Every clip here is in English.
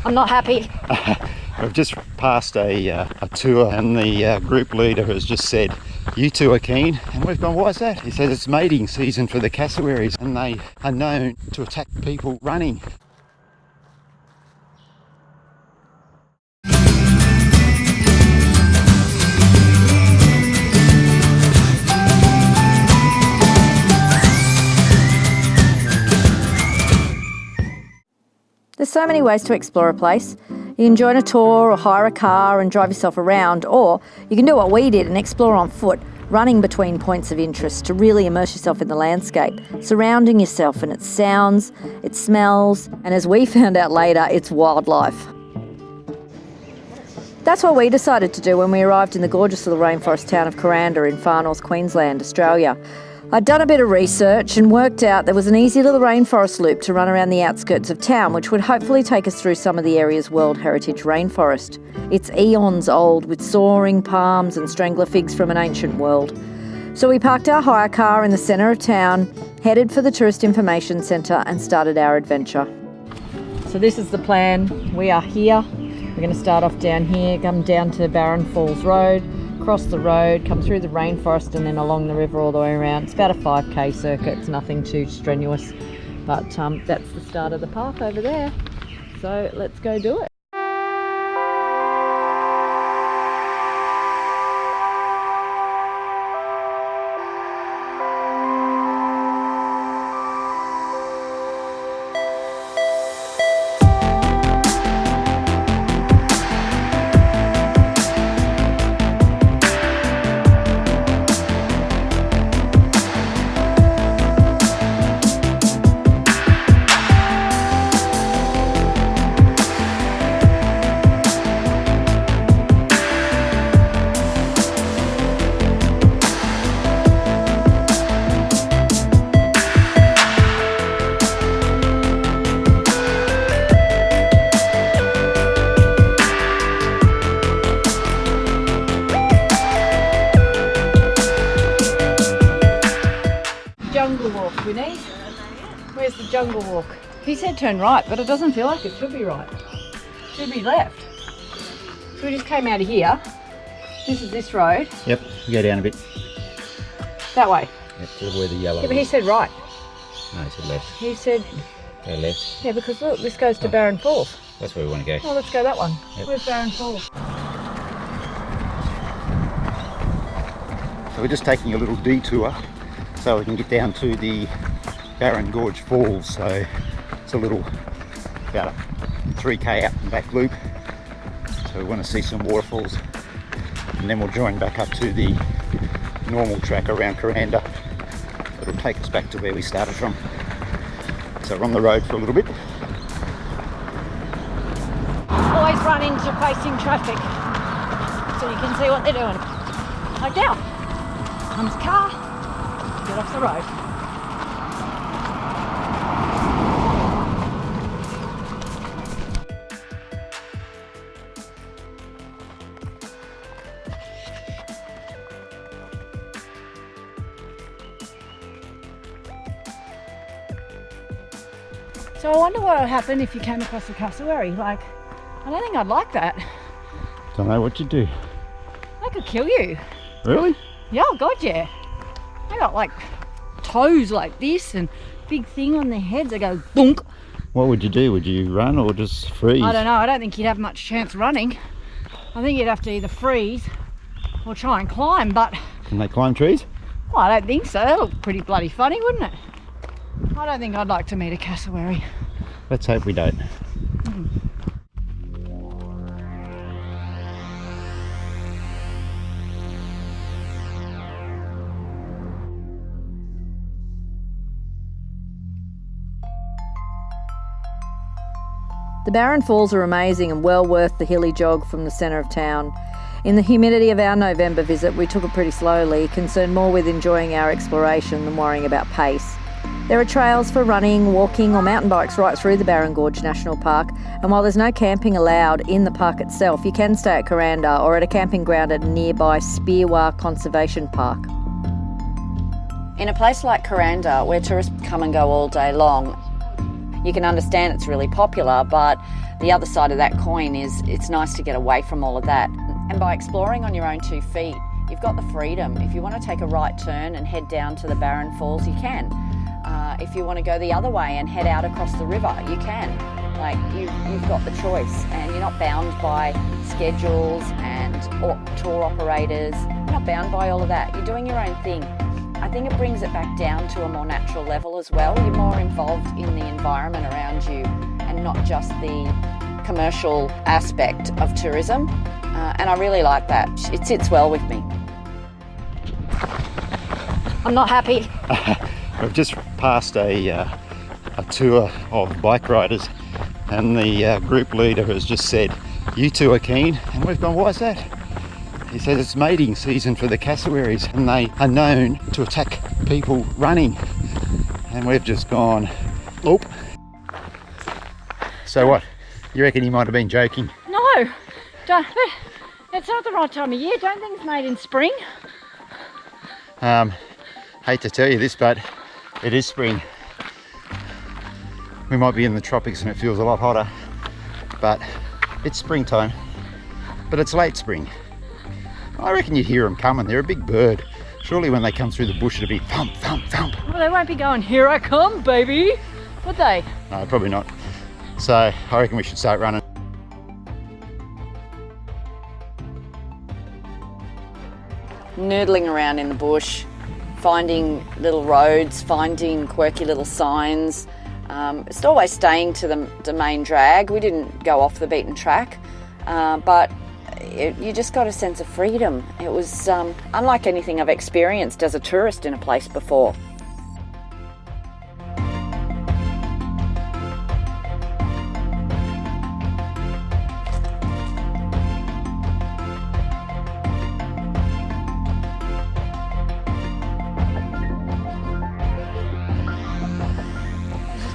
I'm not happy. We've just passed a tour and the group leader has just said, "You two are keen." And we've gone, "Why is that?" He says it's mating season for the cassowaries and they are known to attack people running. There's so many ways to explore a place. You can join a tour or hire a car and drive yourself around, or you can do what we did and explore on foot, running between points of interest to really immerse yourself in the landscape, surrounding yourself in its sounds, its smells, and as we found out later, its wildlife. That's what we decided to do when we arrived in the gorgeous little rainforest town of Kuranda in far north Queensland, Australia. I'd done a bit of research and worked out there was an easy little rainforest loop to run around the outskirts of town, which would hopefully take us through some of the area's World Heritage rainforest. It's eons old, with soaring palms and strangler figs from an ancient world. So we parked our hire car in the centre of town, headed for the Tourist Information Centre and started our adventure. So this is the plan. We are here. We're going to start off down here, come down to Barron Falls Road, cross the road, come through the rainforest and then along the river all the way around. It's about a 5k circuit, it's nothing too strenuous, but that's the start of the path over there. So let's go do it. Jungle walk we need. Where's the jungle walk? He said turn right, but it doesn't feel like it should be right. It should be left. So we just came out of here. This is this road. Yep, go down a bit. That way. Yep, to where the yellow Yeah, but he said right. No, he said left. He said... Go left. Yeah, because look, this goes to Barron Falls. That's where we want to go. Oh, let's go that one. Yep. Where's Barron Falls? So we're just taking a little detour so we can get down to the Barron Gorge Falls. So it's a little, about a 3k out and back loop. So we want to see some waterfalls and then we'll join back up to the normal track around Kuranda. It'll take us back to where we started from. So we're on the road for a little bit. Always run into facing traffic so you can see what they're doing. Like now, comes a car, get off the road. So I wonder what would happen if you came across a cassowary. Like, I don't think I'd like that. Don't know what you do. I could kill you. Really? Yeah, oh God, yeah. They got like toes like this and big thing on their heads. They go boonk. What would you do? Would you run or just freeze? I don't know. I don't think you'd have much chance running. I think you'd have to either freeze or try and climb, but... Can they climb trees? Well, I don't think so. That'd look pretty bloody funny, wouldn't it? I don't think I'd like to meet a cassowary. Let's hope we don't. The Barron Falls are amazing and well worth the hilly jog from the centre of town. In the humidity of our November visit, we took it pretty slowly, concerned more with enjoying our exploration than worrying about pace. There are trails for running, walking or mountain bikes right through the Barron Gorge National Park, and while there's no camping allowed in the park itself, you can stay at Kuranda or at a camping ground at a nearby Spearwah Conservation Park. In a place like Kuranda, where tourists come and go all day long, you can understand it's really popular, but the other side of that coin is it's nice to get away from all of that. And by exploring on your own 2 feet, you've got the freedom. If you want to take a right turn and head down to the Barron Falls, you can. If you want to go the other way and head out across the river, you can. Like, you've got the choice, and you're not bound by schedules and tour operators. You're not bound by all of that. You're doing your own thing. I think it brings it back down to a more natural level as well. You're more involved in the environment around you and not just the commercial aspect of tourism. And I really like that. It sits well with me. I'm not happy. We've just passed a tour of bike riders, and the group leader has just said, "You two are keen," and we've gone, "Why is that?" He says it's mating season for the cassowaries, and they are known to attack people running. And we've just gone, "Oop." So what? You reckon he might have been joking? No, don't. It's not the right time of year. Don't think it's made in spring. Hate to tell you this, but it is spring. We might be in the tropics and it feels a lot hotter, but it's springtime. But it's late spring. I reckon you'd hear them coming. They're a big bird. Surely when they come through the bush it'll be thump, thump, thump. Well, they won't be going, "Here I come, baby," would they? No, probably not. So I reckon we should start running. Noodling around in the bush, finding little roads, finding quirky little signs. It's always staying to the main drag. We didn't go off the beaten track, but you just got a sense of freedom. It was unlike anything I've experienced as a tourist in a place before.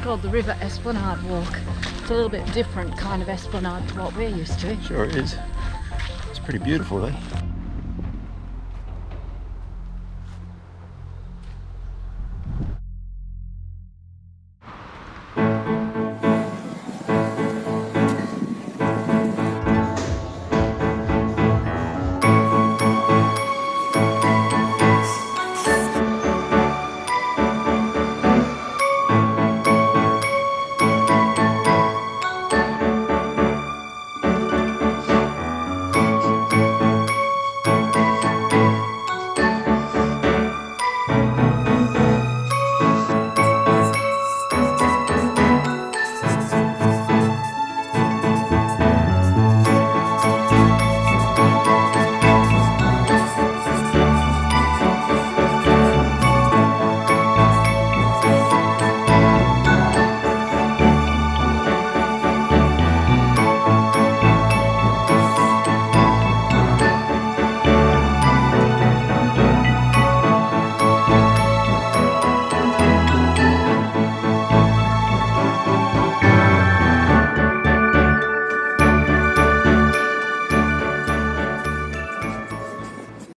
Called the River Esplanade Walk. It's a little bit different kind of esplanade to what we're used to. Sure it is. It's pretty beautiful, eh?